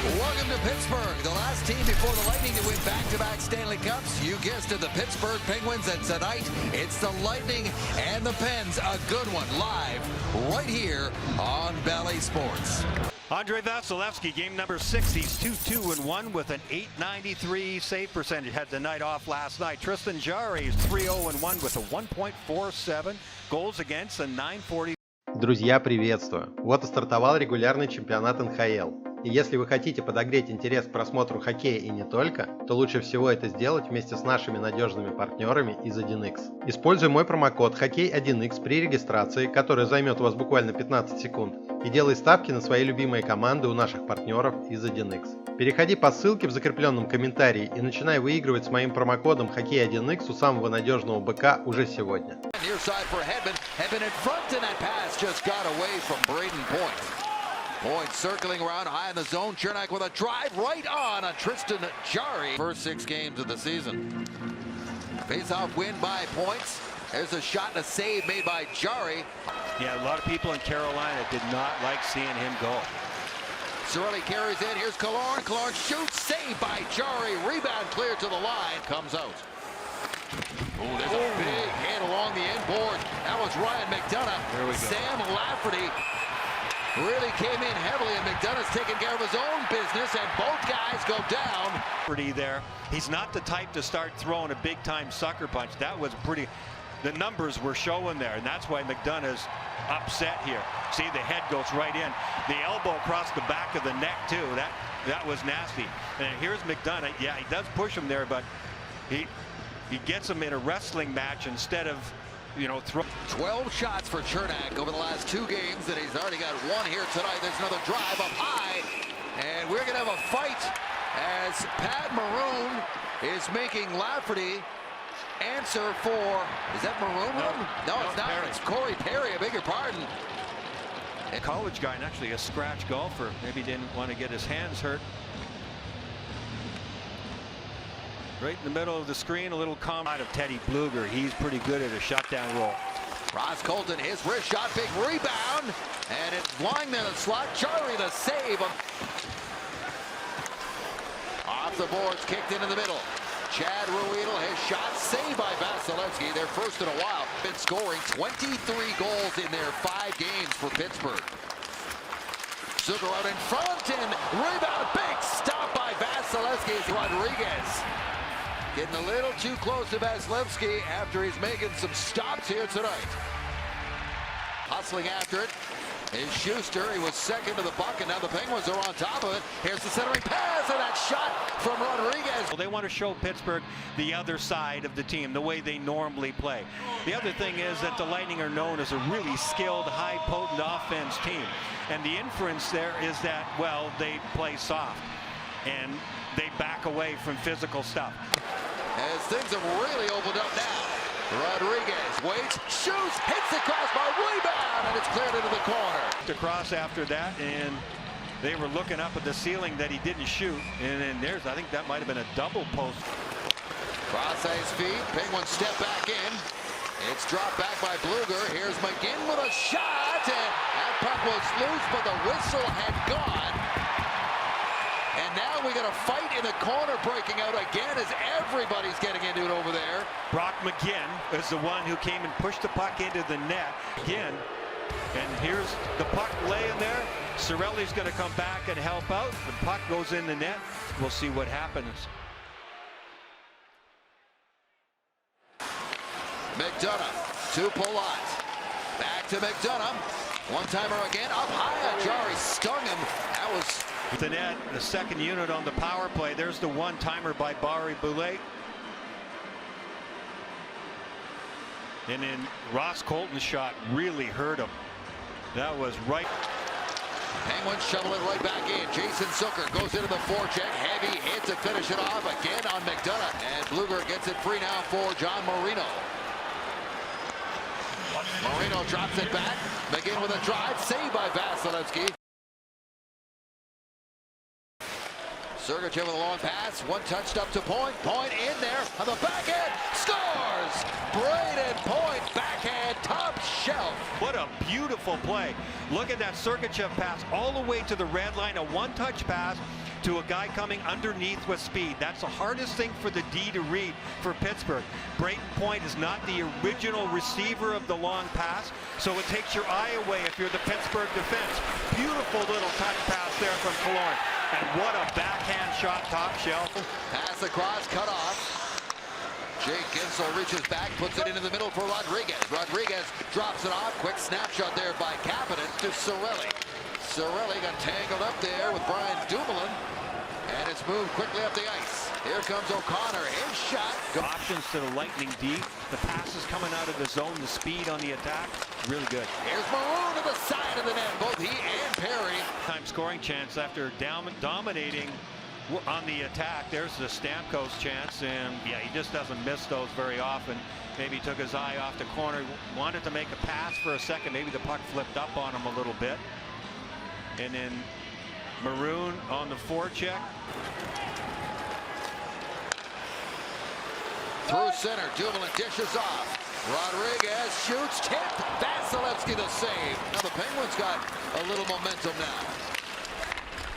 Welcome to Pittsburgh, the last team before the Lightning to win back-to-back Stanley Cups. You guessed it, the Pittsburgh Penguins, and tonight it's the Lightning and the Pens. A good one, live right here on Bally Sports. Andrei Vasilevsky, game number 6. He's 2-2-1 with an .893 save percentage. Had the night off last night. Tristan Jarry is 3-0-1 with a 1.47 goals against and .940. Друзья, приветствую! Вот и стартовал регулярный чемпионат НХЛ. И если вы хотите подогреть интерес к просмотру хоккея и не только, то лучше всего это сделать вместе с нашими надежными партнерами из 1x. Используй мой промокод Хоккей1x при регистрации, который займет у вас буквально 15 секунд, и делай ставки на свои любимые команды у наших партнеров из 1x. Переходи по ссылке в закрепленном комментарии и начинай выигрывать с моим промокодом Хоккей1x у самого надежного БК уже сегодня. Point circling around high in the zone. Chernak with a drive right on Tristan Jarry. First 6 games of the season. Face-off win by points. There's a shot and a save made by Jarry. Yeah, a lot of people in Carolina did not like seeing him go. Cirelli carries in. Here's Killorn. Killorn shoots. Saved by Jarry. Rebound clear to the line. Comes out. Oh, there's a big hit along the end board. That was Ryan McDonough. There we go. Sam Lafferty really came in heavily, and McDonough's taking care of his own business, and both guys go down. Pretty there. He's not the type to start throwing a big-time sucker punch. That was pretty. The numbers were showing there, and that's why McDonough's upset here. See, the head goes right in. The elbow across the back of the neck, too. That was nasty. And here's McDonough. Yeah, he does push him there, but he gets him in a wrestling match instead of, you know, 12 shots for Chernak over the last 2 games, and he's already got 1 here tonight. There's another drive up high, and we're going to have a fight as Pat Maroon is making Lafferty answer for, is that Maroon? No, it's not. Perry. It's Corey Perry, I beg your pardon. A college guy and actually a scratch golfer. Maybe didn't want to get his hands hurt. Right in the middle of the screen, a little comment of Teddy Bluger. He's pretty good at a shutdown roll. Ross Colton, his wrist shot, big rebound, and it's lying there in the slot. Jarry the save. Off the boards, kicked into the middle. Chad Ruedel, his shot saved by Vasilevsky. Their first in a while. Been scoring 23 goals in their 5 games for Pittsburgh. Zucker out in front, and rebound, big stop by Vasilevsky. Rodriguez getting a little too close to Vasilevsky after he's making some stops here tonight. Hustling after it is Schuster. He was second to the puck, and now the Penguins are on top of it. Here's the centering pass, and that shot from Rodriguez. Well, they want to show Pittsburgh the other side of the team, the way they normally play. The other thing is that the Lightning are known as a really skilled, high, potent offense team. And the inference there is that, well, they play soft, and they back away from physical stuff. As things have really opened up now. Rodriguez waits, shoots, hits the crossbar, rebound, and it's cleared into the corner. Across after that, and they were looking up at the ceiling that he didn't shoot, and then there's, I think that might have been a double post. Cross his feet, Penguins step back in. It's dropped back by Bluger. Here's McGinn with a shot, and that puck was loose, but the whistle had gone. And now we got a fight in the corner breaking out again as everybody's getting into it over there. Brock McGinn is the one who came and pushed the puck into the net again. And here's the puck laying there. Cirelli's going to come back and help out. The puck goes in the net. We'll see what happens. McDonough to Palat. Back to McDonough. One-timer again. Up high. Jarry stung him. That was the net, the second unit on the power play. There's the one-timer by Barry Boulay. And then Ross Colton's shot really hurt him. That was right. Penguins shovel it right back in. Jason Zucker goes into the forecheck. Heavy hit to finish it off again on McDonough. And Bluger gets it free now for John Marino. Marino drops it back. McGinn with a drive. Saved by Vasilevsky. Sergachev with a long pass, one touched up to Point. Point in there on the backhand, scores! Braden Point, backhand, top shelf. What a beautiful play. Look at that Sergachev pass all the way to the red line, a one-touch pass. to a guy coming underneath with speed. That's the hardest thing for the D to read for Pittsburgh. Brayden Point is not the original receiver of the long pass, so it takes your eye away if you're the Pittsburgh defense. Beautiful little touch pass there from Killorn. And what a backhand shot, top shelf. Pass across, cut off. Jake Gensel reaches back, puts it into the middle for Rodriguez. Rodriguez drops it off. Quick snapshot there by Kapanen to Cirelli. Cirelli got tangled up there with Brian Dumoulin, and it's moved quickly up the ice. Here comes O'Connor. His shot. Options to the Lightning D. The passes coming out of the zone, the speed on the attack, really good. Here's Maroon to the side of the net. Both he and Perry. Time scoring chance after dominating on the attack. There's the Stamkos chance, and yeah, he just doesn't miss those very often. Maybe took his eye off the corner, wanted to make a pass for a second. Maybe the puck flipped up on him a little bit. And then Maroon on the forecheck. Through center, Dumoulin dishes off. Rodriguez shoots, tipped. Vasilevsky the save. Now the Penguins got a little momentum now.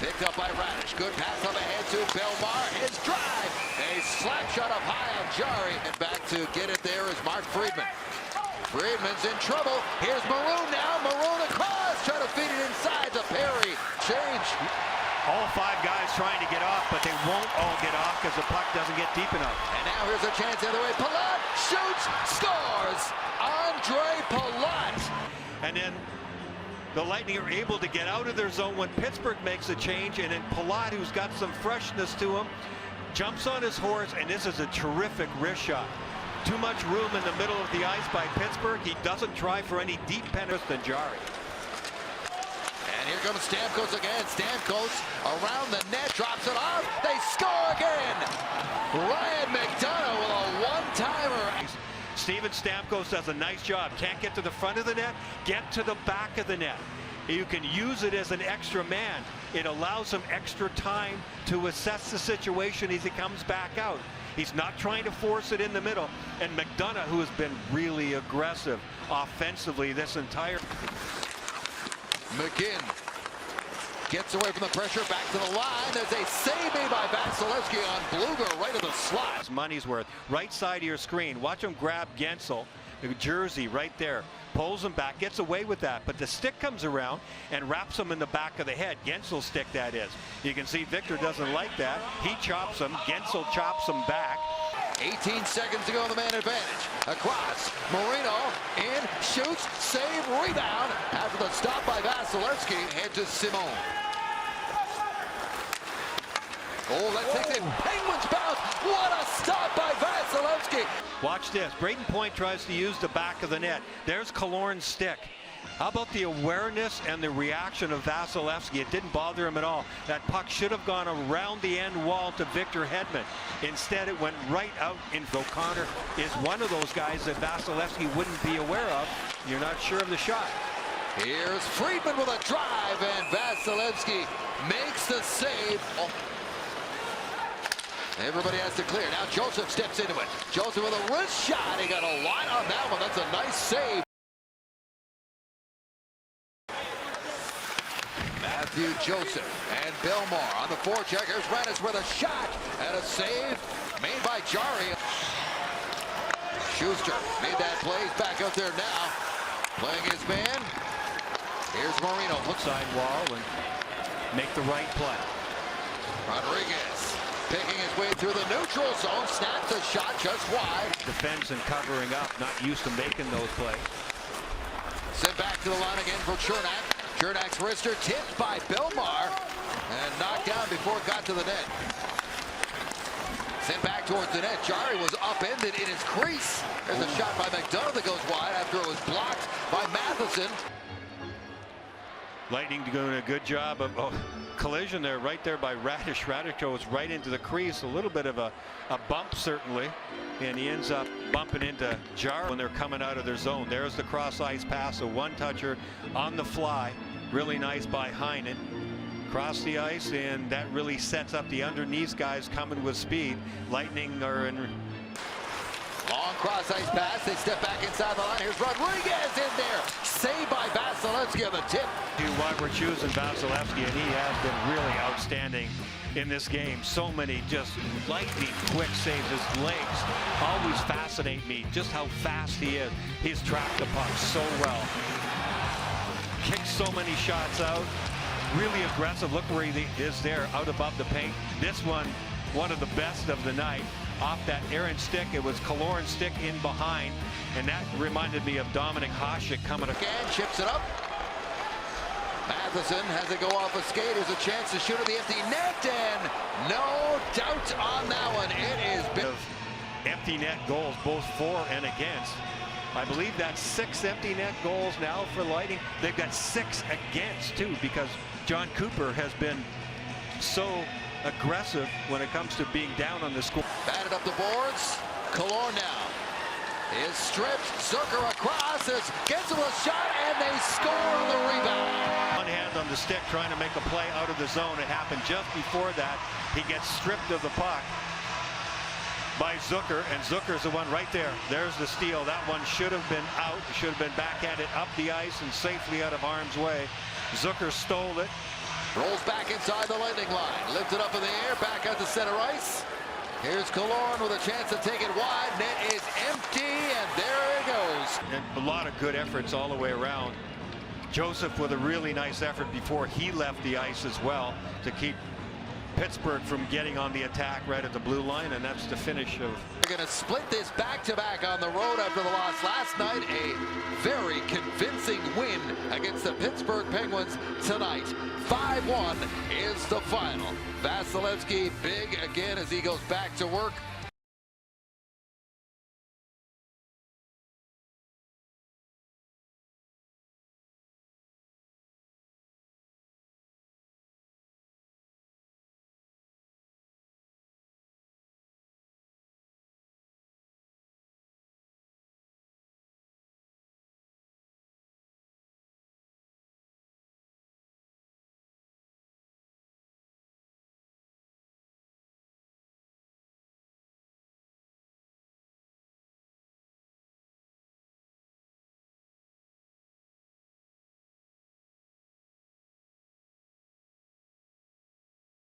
Picked up by Radish. Good pass up ahead to Belmar. His drive. A slap shot up high on Jari. And back to get it there is Mark Friedman. Friedman's in trouble. Here's Maroon now. Maroon across. Trying to feed it inside to Perry. Change. All five guys trying to get off, but they won't all get off because the puck doesn't get deep enough. And now here's a chance the other way. Palat shoots, scores. Andre Palat. And then the Lightning are able to get out of their zone when Pittsburgh makes a change, and then Palat, who's got some freshness to him, jumps on his horse, and this is a terrific wrist shot. Too much room in the middle of the ice by Pittsburgh. He doesn't try for any deep penalties than Jari. And here comes Stamkos again. Stamkos around the net, drops it off. They score again. Ryan McDonough with a one-timer. Steven Stamkos does a nice job. Can't get to the front of the net, get to the back of the net. You can use it as an extra man. It allows him extra time to assess the situation as he comes back out. He's not trying to force it in the middle. And McDonough, who has been really aggressive offensively this entire... McGinn gets away from the pressure, back to the line. There's a save made by Vasilevsky on Bluger right of the slot. Money's worth. Right side of your screen. Watch him grab Gensel, the jersey right there. Pulls him back, gets away with that, but the stick comes around and wraps him in the back of the head. Gensel's stick, that is. You can see Victor doesn't like that. He chops him. Gensel chops him back. 18 seconds to go on the man advantage. Across, Marino in, shoots, save, rebound. After the stop by Vasilevsky, head to Simone. Oh, let's take the Penguins bounce. What a stop by Vasilevsky. Watch this. Brayden Point tries to use the back of the net. There's Killorn's stick. How about the awareness and the reaction of Vasilevsky? It didn't bother him at all. That puck should have gone around the end wall to Victor Hedman. Instead, it went right out in. O'Connor is one of those guys that Vasilevsky wouldn't be aware of. You're not sure of the shot. Here's Friedman with a drive, and Vasilevsky makes the save. Oh. Everybody has to clear. Now Joseph steps into it. Joseph with a wrist shot. He got a line on that one. That's a nice save. Matthew Joseph and Belmar on the forecheck. Here's Radish with a shot and a save made by Jari. Schuster made that play. He's back out there now, playing his man. Here's Marino. Side wall and make the right play. Rodriguez picking his way through the neutral zone, snaps a shot just wide. Defense and covering up, not used to making those plays. Sent back to the line again for Chernak. Chernak's wrister tipped by Belmar and knocked down before it got to the net. Sent back towards the net. Jari was upended in his crease. There's a shot by McDonough that goes wide after it was blocked by Matheson. Lightning doing a good job of collision there, right there by Radish. Radish goes right into the crease. A little bit of a bump, certainly. And he ends up bumping into Jari when they're coming out of their zone. There's the cross-ice pass, a one-toucher on the fly. Really nice by Heinen. Cross the ice, and that really sets up the underneath guys coming with speed. Lightning are in. Long cross-ice pass. They step back inside the line. Here's Rodriguez in there. Saved by Vasilevsky on the tip. Why we're choosing Vasilevsky, and he has been really outstanding in this game. So many just lightning quick saves. His legs always fascinate me, just how fast he is. He's tracked the puck so well. Kicks so many shots out. Really aggressive. Look where he is there, out above the paint. This one of the best of the night. Off that errant stick, it was Killorn's stick in behind, and that reminded me of Dominic Hasek coming again. Chips it up. Matheson has it go off a skate. There's a chance to shoot at the empty net, and no doubt on that one. It is big. Empty net goals, both for and against. I believe that's 6 empty net goals now for Lightning. They've got 6 against too, because John Cooper has been so aggressive when it comes to being down on the score. Batted up the boards. Killorn now is stripped. Zucker across, gets him a shot, and they score on the rebound. One hand on the stick trying to make a play out of the zone. It happened just before that. He gets stripped of the puck by Zucker, and Zucker's the one right there. There's the steal. That one should have been out. Should have been backhanded up the ice and safely out of harm's way. Zucker stole it. Rolls back inside the Lightning line. Lifted up in the air, back out to center ice. Here's Killorn with a chance to take it wide. Net is empty, and there it goes. And a lot of good efforts all the way around. Joseph with a really nice effort before he left the ice as well to keep Pittsburgh from getting on the attack right at the blue line, and that's the finish of. We're going to split this back-to-back on the road after the loss last night. A very convincing win against the Pittsburgh Penguins tonight. 5-1 is the final. Vasilevsky big again as he goes back to work.